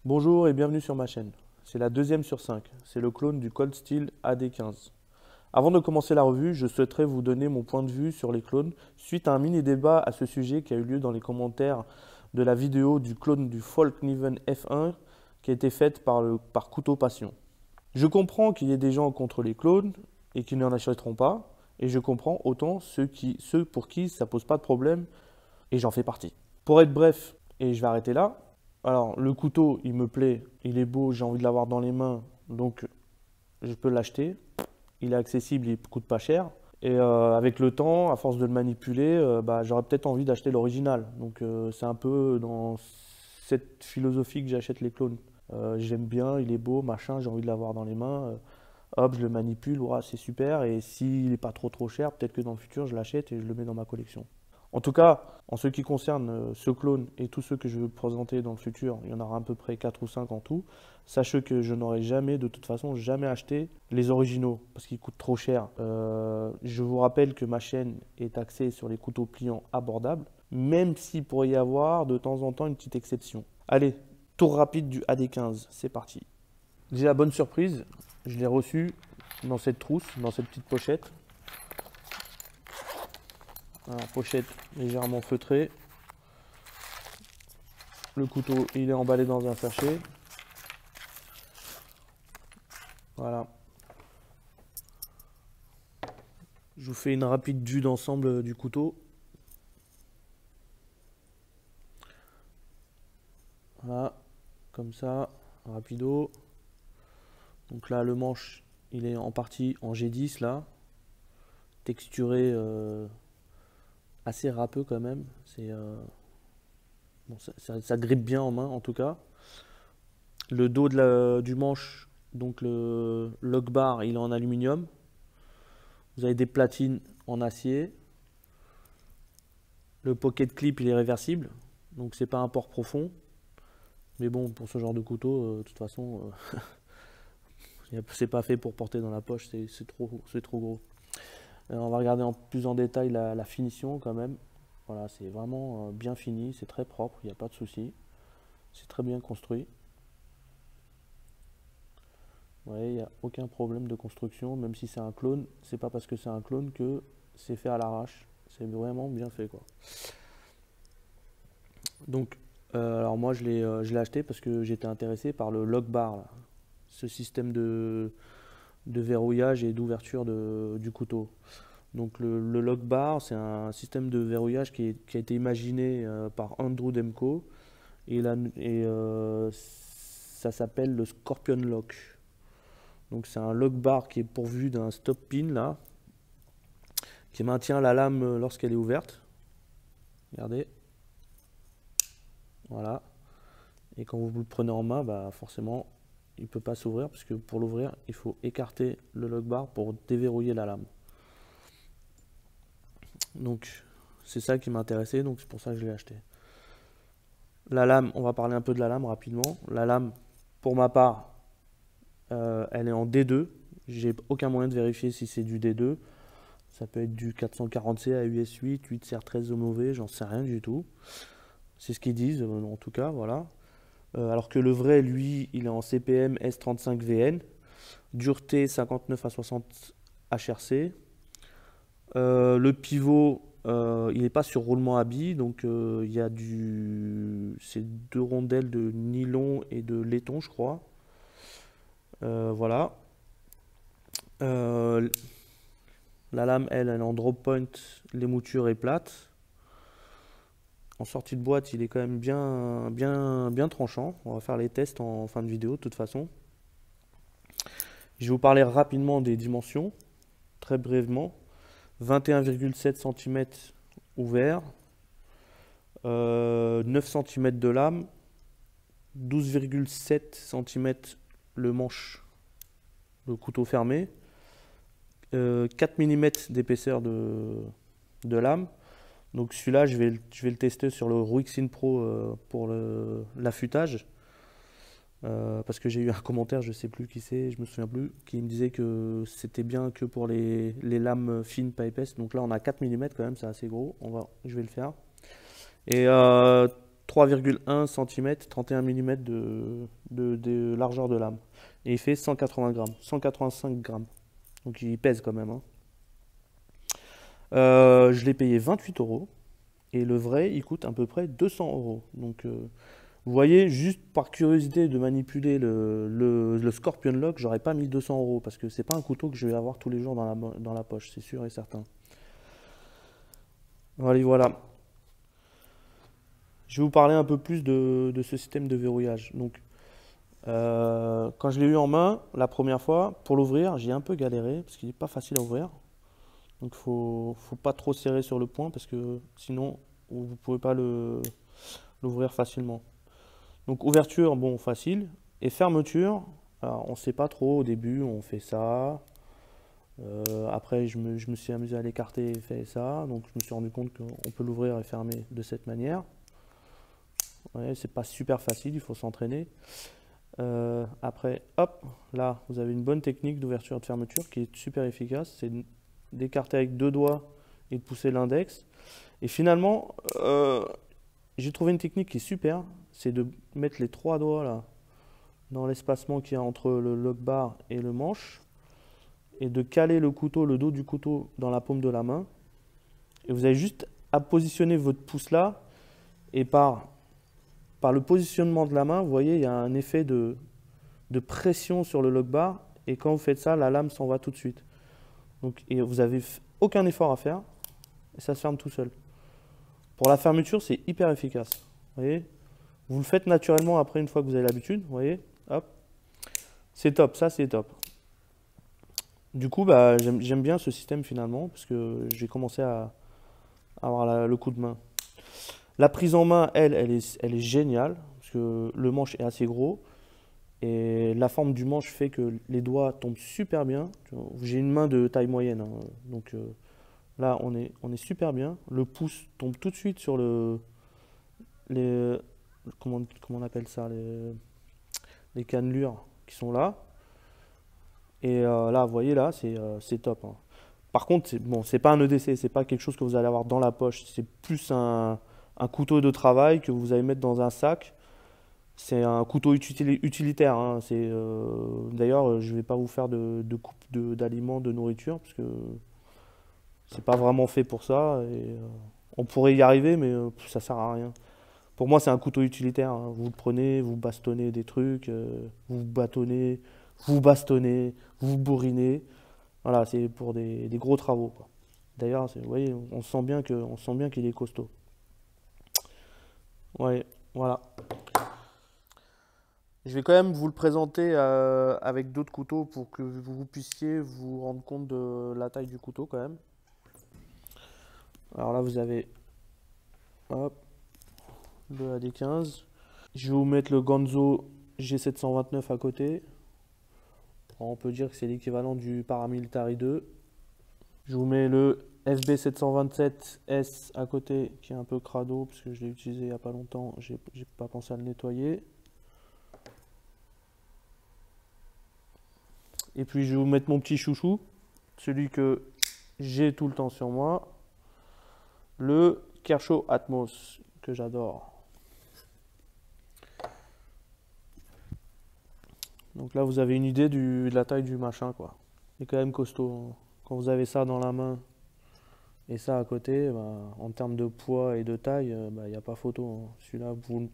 Bonjour et bienvenue sur ma chaîne. C'est la deuxième sur 5. C'est le clone du Cold Steel AD15. Avant de commencer la revue, je souhaiterais vous donner mon point de vue sur les clones suite à un mini débat à ce sujet qui a eu lieu dans les commentaires de la vidéo du clone du Folkniven F1 qui a été faite par Couteau Passion. Je comprends qu'il y ait des gens contre les clones et qui n'en achèteront pas, et je comprends autant ceux pour qui ça pose pas de problème, et j'en fais partie. Pour être bref, et je vais arrêter là, alors le couteau il me plaît, il est beau, j'ai envie de l'avoir dans les mains, donc je peux l'acheter. Il est accessible, il coûte pas cher. Et avec le temps, à force de le manipuler, j'aurais peut-être envie d'acheter l'original. Donc c'est un peu dans cette philosophie que j'achète les clones. J'aime bien, il est beau, machin, j'ai envie de l'avoir dans les mains. Hop, je le manipule, ouah, c'est super. Et s'il n'est pas trop cher, peut-être que dans le futur, je l'achète et je le mets dans ma collection. En tout cas, en ce qui concerne ce clone et tous ceux que je veux présenter dans le futur, il y en aura à peu près 4 ou 5 en tout. Sachez que je n'aurai jamais, de toute façon, jamais acheté les originaux parce qu'ils coûtent trop cher. Je vous rappelle que ma chaîne est axée sur les couteaux pliants abordables, même s'il pourrait y avoir de temps en temps une petite exception. Allez, tour rapide du AD15, c'est parti. J'ai la bonne surprise, je l'ai reçu dans cette trousse, dans cette petite pochette. Alors, pochette légèrement feutrée. Le couteau, il est emballé dans un sachet. Voilà. Je vous fais une rapide vue d'ensemble du couteau. Voilà, comme ça, rapido. Donc là, le manche, il est en partie en G10 là, texturé assez râpeux quand même. C'est bon, ça grippe bien en main en tout cas. Le dos du manche, donc le lock bar, il est en aluminium. Vous avez des platines en acier. Le pocket clip, il est réversible, donc c'est pas un port profond. Mais bon, pour ce genre de couteau, de toute façon, c'est pas fait pour porter dans la poche, c'est trop gros. On va regarder plus en détail la finition quand même. Voilà, c'est vraiment bien fini, c'est très propre, il n'y a pas de souci. C'est très bien construit. Vous voyez, il n'y a aucun problème de construction, même si c'est un clone. C'est pas parce que c'est un clone que c'est fait à l'arrache. C'est vraiment bien fait, quoi. Donc, alors moi je l'ai acheté parce que j'étais intéressé par le lock bar, là. Ce système de verrouillage et d'ouverture du couteau. Donc le lock bar, c'est un système de verrouillage qui a été imaginé par Andrew Demko et ça s'appelle le Scorpion Lock. Donc c'est un lock bar qui est pourvu d'un stop pin là, qui maintient la lame lorsqu'elle est ouverte. Regardez. Voilà. Et quand vous le prenez en main, forcément, il ne peut pas s'ouvrir parce que pour l'ouvrir, il faut écarter le lock bar pour déverrouiller la lame. Donc c'est ça qui m'intéressait, donc c'est pour ça que je l'ai acheté. La lame, on va parler un peu de la lame rapidement. La lame, pour ma part, elle est en D2. J'ai aucun moyen de vérifier si c'est du D2. Ça peut être du 440C à US 8, 8CR13 OMV, j'en sais rien du tout. C'est ce qu'ils disent, en tout cas, voilà. Alors que le vrai, lui, il est en CPM S35VN. Dureté 59 à 60 HRC. Le pivot, il n'est pas sur roulement à billes, donc il y a c'est 2 rondelles de nylon et de laiton, je crois. Voilà. La lame, elle est en drop point, l'émouture est plate. En sortie de boîte, il est quand même bien tranchant. On va faire les tests en fin de vidéo, de toute façon. Je vais vous parler rapidement des dimensions, très brièvement. 21,7 cm ouvert, 9 cm de lame, 12,7 cm le manche, le couteau fermé, 4 mm d'épaisseur de lame. Donc celui-là, je vais le tester sur le Ruixin Pro pour l'affûtage. Parce que j'ai eu un commentaire, je sais plus qui c'est, je me souviens plus, qui me disait que c'était bien que pour les lames fines, pas épaisses. Donc là, on a 4 mm quand même, c'est assez gros. Je vais le faire. Et 3,1 cm, 31 mm de largeur de lame. Et il fait 180 grammes, 185 grammes. Donc il pèse quand même, hein. Je l'ai payé 28 euros. Et le vrai, il coûte à peu près 200 euros. Donc vous voyez, juste par curiosité de manipuler le Scorpion Lock, j'aurais pas mis 200 euros. Parce que c'est pas un couteau que je vais avoir tous les jours dans la poche, c'est sûr et certain. Allez, voilà. Je vais vous parler un peu plus de ce système de verrouillage. Donc, quand je l'ai eu en main la première fois, pour l'ouvrir, j'ai un peu galéré parce qu'il n'est pas facile à ouvrir. Donc, faut pas trop serrer sur le point parce que sinon, vous ne pouvez pas l'ouvrir facilement. Donc, ouverture, bon, facile. Et fermeture, alors, on ne sait pas trop. Au début, on fait ça. Après, je me suis amusé à l'écarter et faire ça. Donc, je me suis rendu compte qu'on peut l'ouvrir et fermer de cette manière. Ouais, c'est pas super facile, il faut s'entraîner. Après, hop, là, vous avez une bonne technique d'ouverture et de fermeture qui est super efficace. C'est d'écarter avec 2 doigts et de pousser l'index. Et finalement, j'ai trouvé une technique qui est super. C'est de mettre les 3 doigts là dans l'espacement qu'il y a entre le lock bar et le manche et de caler le couteau, le dos du couteau dans la paume de la main. Et vous avez juste à positionner votre pouce là et par le positionnement de la main, vous voyez, il y a un effet de pression sur le lock bar. Et quand vous faites ça, la lame s'en va tout de suite. Donc, et vous n'avez aucun effort à faire. Et ça se ferme tout seul. Pour la fermeture, c'est hyper efficace. Vous voyez, vous le faites naturellement après une fois que vous avez l'habitude. Vous voyez, hop. C'est top, ça c'est top. Du coup, bah, j'aime bien ce système finalement. Parce que j'ai commencé à avoir le coup de main. La prise en main, elle est géniale, parce que le manche est assez gros, et la forme du manche fait que les doigts tombent super bien. J'ai une main de taille moyenne, hein, donc là on est super bien. Le pouce tombe tout de suite sur comment on appelle ça, les cannelures qui sont là. Et là, vous voyez, là, c'est top, hein. Par contre, c'est pas un EDC, c'est pas quelque chose que vous allez avoir dans la poche, c'est plus un couteau de travail que vous allez mettre dans un sac. C'est un couteau utilitaire, hein. D'ailleurs, je ne vais pas vous faire de coupe d'aliments, de nourriture, parce que c'est pas vraiment fait pour ça. Et, on pourrait y arriver, mais ça sert à rien. Pour moi, c'est un couteau utilitaire, hein. Vous le prenez, vous bastonnez des trucs, vous bâtonnez, vous bastonnez, vous bourrinez. Voilà, c'est pour des gros travaux, quoi. D'ailleurs, vous voyez, on sent bien qu'il est costaud. Ouais, voilà. Je vais quand même vous le présenter avec d'autres couteaux pour que vous puissiez vous rendre compte de la taille du couteau quand même. Alors là, vous avez, hop, le AD15. Je vais vous mettre le Ganzo G729 à côté. On peut dire que c'est l'équivalent du Paramilitary 2. Je vous mets le FB727S à côté, qui est un peu crado, parce que je l'ai utilisé il n'y a pas longtemps, j'ai pas pensé à le nettoyer. Et puis je vais vous mettre mon petit chouchou, celui que j'ai tout le temps sur moi, le Kershaw Atmos, que j'adore. Donc là vous avez une idée de la taille du machin, quoi. Il est quand même costaud, hein. Quand vous avez ça dans la main et ça à côté, bah, en termes de poids et de taille, il n'y a pas photo, hein. Celui-là, vous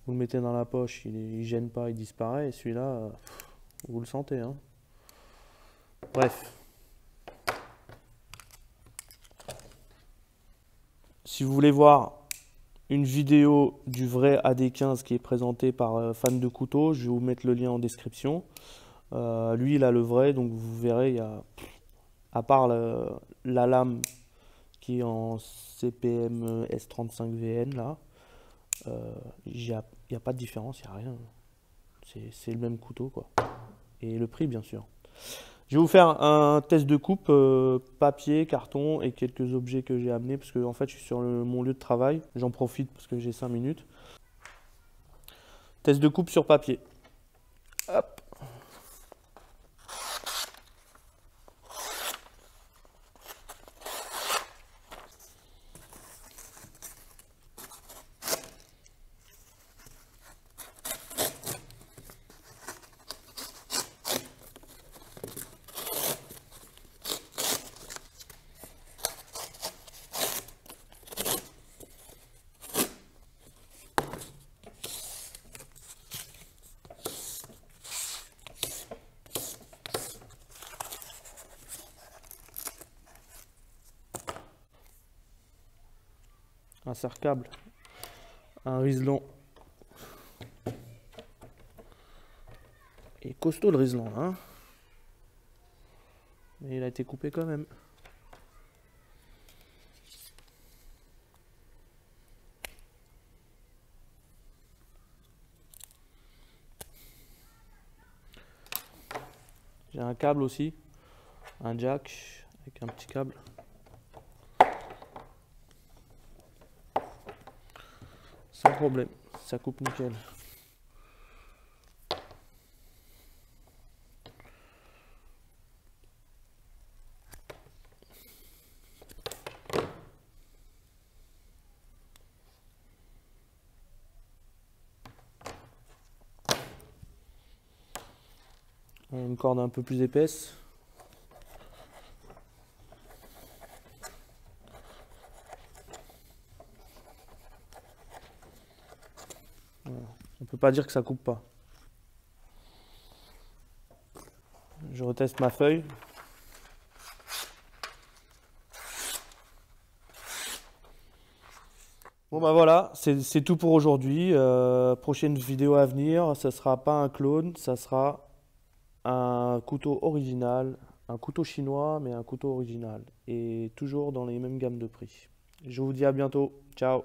le mettez dans la poche, il ne gêne pas, il disparaît. Et celui-là, vous le sentez, hein. Bref. Si vous voulez voir une vidéo du vrai AD15 qui est présentée par Fan de Couteau, je vais vous mettre le lien en description. Lui, il a le vrai, donc vous verrez, il y a, à part la lame qui est en CPM S35VN, là, il n'y a pas de différence, il n'y a rien. C'est le même couteau, quoi. Et le prix, bien sûr. Je vais vous faire un test de coupe papier, carton et quelques objets que j'ai amenés parce que en fait je suis sur mon lieu de travail. J'en profite parce que j'ai 5 minutes. Test de coupe sur papier. Hop. un serre-câble, un Rislon. Il est costaud le Rislon, hein. Mais il a été coupé quand même. J'ai un câble aussi, un jack avec un petit câble. Sans problème, ça coupe nickel. Une corde un peu plus épaisse. Voilà. On peut pas dire que ça coupe pas. Je reteste ma feuille. Bon bah voilà, c'est tout pour aujourd'hui. Prochaine vidéo à venir, ça sera pas un clone, ça sera un couteau original, un couteau chinois, mais un couteau original. Et toujours dans les mêmes gammes de prix. Je vous dis à bientôt. Ciao.